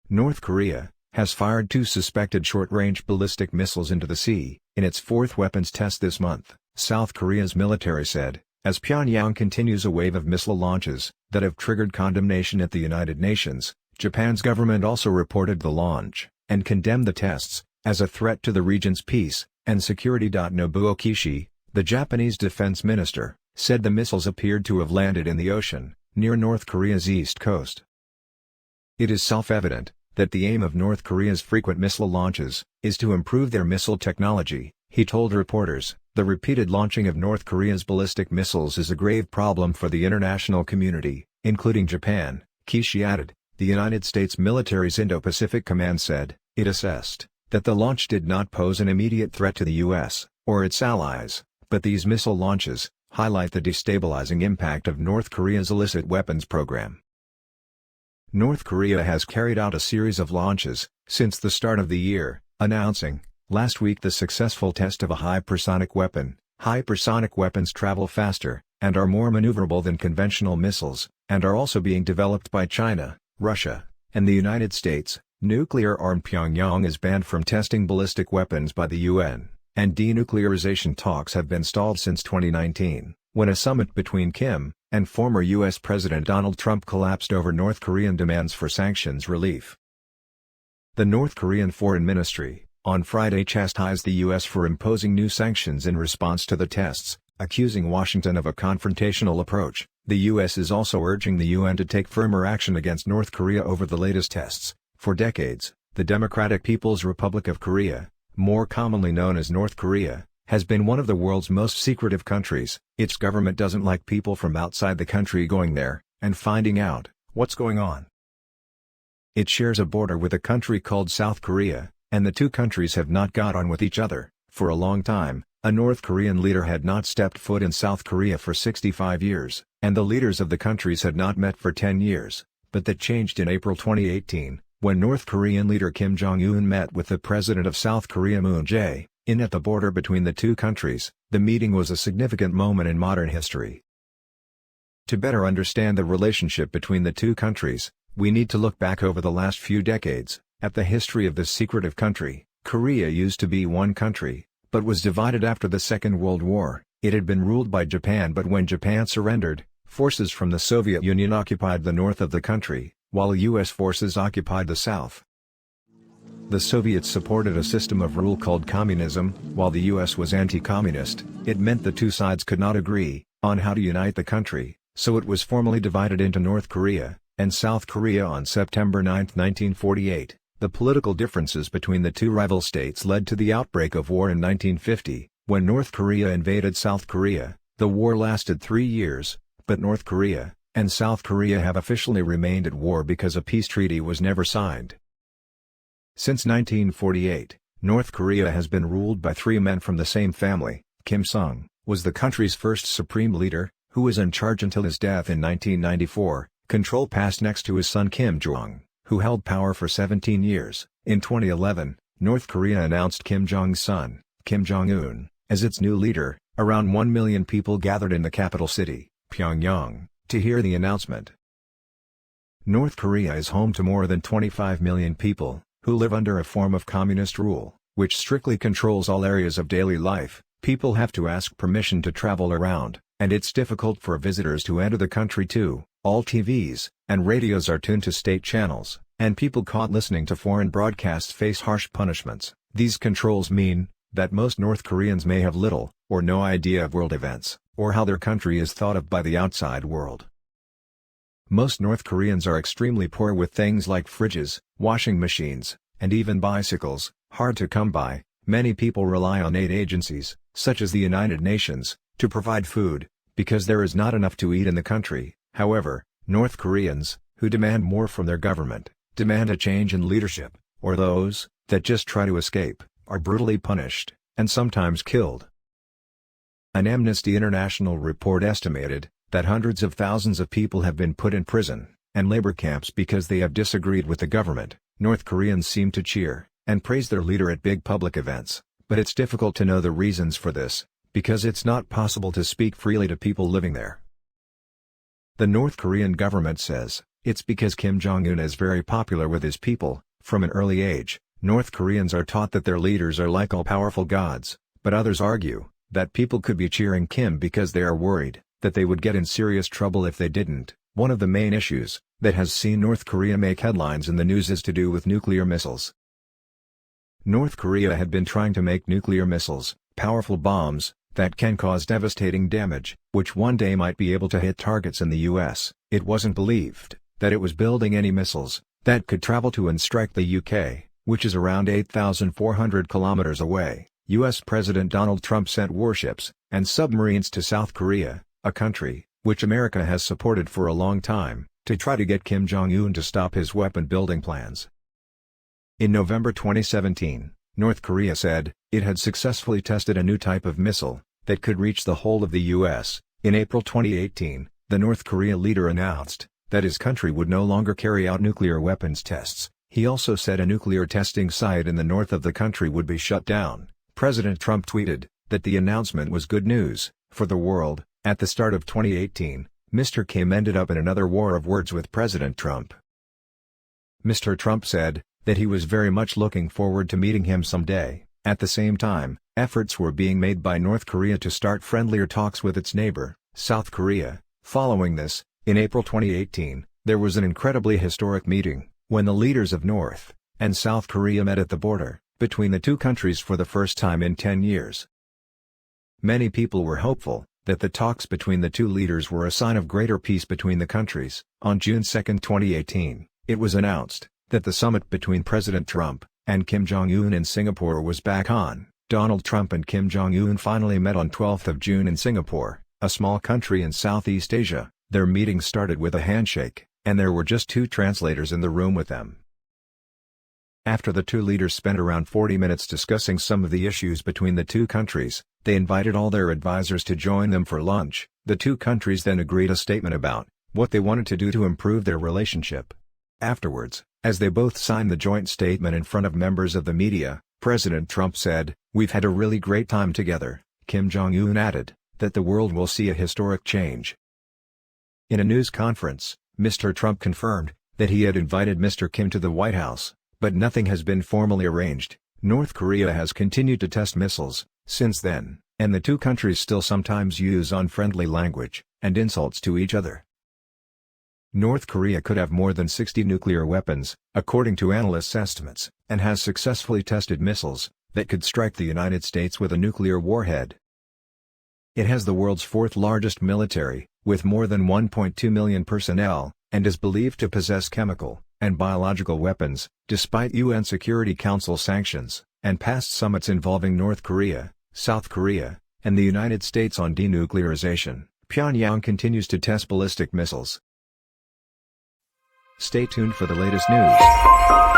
North Korea has fired 2 suspected short-range ballistic missiles into the sea, in its 4th weapons test this month, South Korea's military said, as Pyongyang continues a wave of missile launches that have triggered condemnation at the United Nations. Japan's government also reported the launch, and condemned the tests, as a threat to the region's peace and security.Nobuo Kishi, the Japanese defense minister, said the missiles appeared to have landed in the ocean, near North Korea's east coast. It is self-evident that the aim of North Korea's frequent missile launches is to improve their missile technology, he told reporters. The repeated launching of North Korea's ballistic missiles is a grave problem for the international community, including Japan, Kishi added. The United States military's Indo-Pacific Command said it assessed that the launch did not pose an immediate threat to the U.S. or its allies, but these missile launches highlight the destabilizing impact of North Korea's illicit weapons program. North Korea has carried out a series of launches since the start of the year, announcing last week the successful test of a hypersonic weapon. Hypersonic weapons travel faster and are more maneuverable than conventional missiles, and are also being developed by China, Russia, and the United States. Nuclear-armed Pyongyang is banned from testing ballistic weapons by the UN, and denuclearization talks have been stalled since 2019, when a summit between Kim and former U.S. President Donald Trump collapsed over North Korean demands for sanctions relief. The North Korean Foreign Ministry, on Friday, chastised the U.S. for imposing new sanctions in response to the tests, accusing Washington of a confrontational approach. The U.S. is also urging the UN to take firmer action against North Korea over the latest tests. For decades, the Democratic People's Republic of Korea, more commonly known as North Korea, has been one of the world's most secretive countries. Its government doesn't like people from outside the country going there and finding out what's going on. It shares a border with a country called South Korea, and the two countries have not got on with each other. For a long time, a North Korean leader had not stepped foot in South Korea for 65 years, and the leaders of the countries had not met for 10 years, but that changed in April 2018, when North Korean leader Kim Jong-un met with the president of South Korea Moon Jae-in at the border between the two countries. The meeting was a significant moment in modern history. To better understand the relationship between the two countries, we need to look back over the last few decades, at the history of this secretive country. Korea used to be one country, but was divided after the Second World War. It had been ruled by Japan, but when Japan surrendered, forces from the Soviet Union occupied the north of the country, while U.S. forces occupied the south. The Soviets supported a system of rule called communism, while the U.S. was anti-communist. It meant the two sides could not agree on how to unite the country, so it was formally divided into North Korea and South Korea on September 9, 1948. The political differences between the two rival states led to the outbreak of war in 1950, when North Korea invaded South Korea. The war lasted 3 years, but North Korea and South Korea have officially remained at war because a peace treaty was never signed. Since 1948, North Korea has been ruled by 3 men from the same family. Kim Sung was the country's first supreme leader, who was in charge until his death in 1994. Control passed next to his son Kim Jong, who held power for 17 years. In 2011, North Korea announced Kim Jong's son, Kim Jong-un, as its new leader. Around 1 million people gathered in the capital city, Pyongyang, to hear the announcement. North Korea is home to more than 25 million people, who live under a form of communist rule, which strictly controls all areas of daily life. People have to ask permission to travel around, and it's difficult for visitors to enter the country too. All TVs and radios are tuned to state channels, and people caught listening to foreign broadcasts face harsh punishments. These controls mean that most North Koreans may have little or no idea of world events, or how their country is thought of by the outside world. Most North Koreans are extremely poor, with things like fridges, washing machines, and even bicycles hard to come by. Many people rely on aid agencies, such as the United Nations, to provide food, because there is not enough to eat in the country. However, North Koreans, who demand more from their government, demand a change in leadership, or those that just try to escape, are brutally punished, and sometimes killed. An Amnesty International report estimated that hundreds of thousands of people have been put in prison and labor camps because they have disagreed with the government. North Koreans seem to cheer and praise their leader at big public events, but it's difficult to know the reasons for this, because it's not possible to speak freely to people living there. The North Korean government says, it's because Kim Jong-un is very popular with his people. From an early age, North Koreans are taught that their leaders are like all-powerful gods, but others argue that people could be cheering Kim because they are worried that they would get in serious trouble if they didn't. One of the main issues that has seen North Korea make headlines in the news is to do with nuclear missiles. North Korea had been trying to make nuclear missiles, powerful bombs, that can cause devastating damage, which one day might be able to hit targets in the US. It wasn't believed that it was building any missiles that could travel to and strike the UK, which is around 8,400 kilometers away. US President Donald Trump sent warships and submarines to South Korea, a country which America has supported for a long time, to try to get Kim Jong-un to stop his weapon-building plans. In November 2017, North Korea said it had successfully tested a new type of missile that could reach the whole of the US. In April 2018, the North Korea leader announced that his country would no longer carry out nuclear weapons tests. He also said a nuclear testing site in the north of the country would be shut down. President Trump tweeted that the announcement was good news for the world. At the start of 2018, Mr. Kim ended up in another war of words with President Trump. Mr. Trump said that he was very much looking forward to meeting him someday. At the same time, efforts were being made by North Korea to start friendlier talks with its neighbor, South Korea. Following this, in April 2018, there was an incredibly historic meeting when the leaders of North and South Korea met at the border between the two countries for the first time in 10 years. Many people were hopeful that the talks between the two leaders were a sign of greater peace between the countries. On June 2, 2018, it was announced that the summit between President Trump and Kim Jong-un in Singapore was back on. Donald Trump and Kim Jong-un finally met on 12 June in Singapore, a small country in Southeast Asia. Their meeting started with a handshake, and there were just 2 translators in the room with them. After the two leaders spent around 40 minutes discussing some of the issues between the two countries, they invited all their advisors to join them for lunch. The two countries then agreed a statement about what they wanted to do to improve their relationship. Afterwards, as they both signed the joint statement in front of members of the media, President Trump said, "We've had a really great time together." Kim Jong-un added that the world will see a historic change. In a news conference, Mr. Trump confirmed that he had invited Mr. Kim to the White House, but nothing has been formally arranged. North Korea has continued to test missiles since then, and the two countries still sometimes use unfriendly language and insults to each other. North Korea could have more than 60 nuclear weapons, according to analysts' estimates, and has successfully tested missiles that could strike the United States with a nuclear warhead. It has the world's 4th largest military, with more than 1.2 million personnel, and is believed to possess chemical and biological weapons, despite UN Security Council sanctions and past summits involving North Korea, South Korea, and the United States on denuclearization. Pyongyang continues to test ballistic missiles. Stay tuned for the latest news.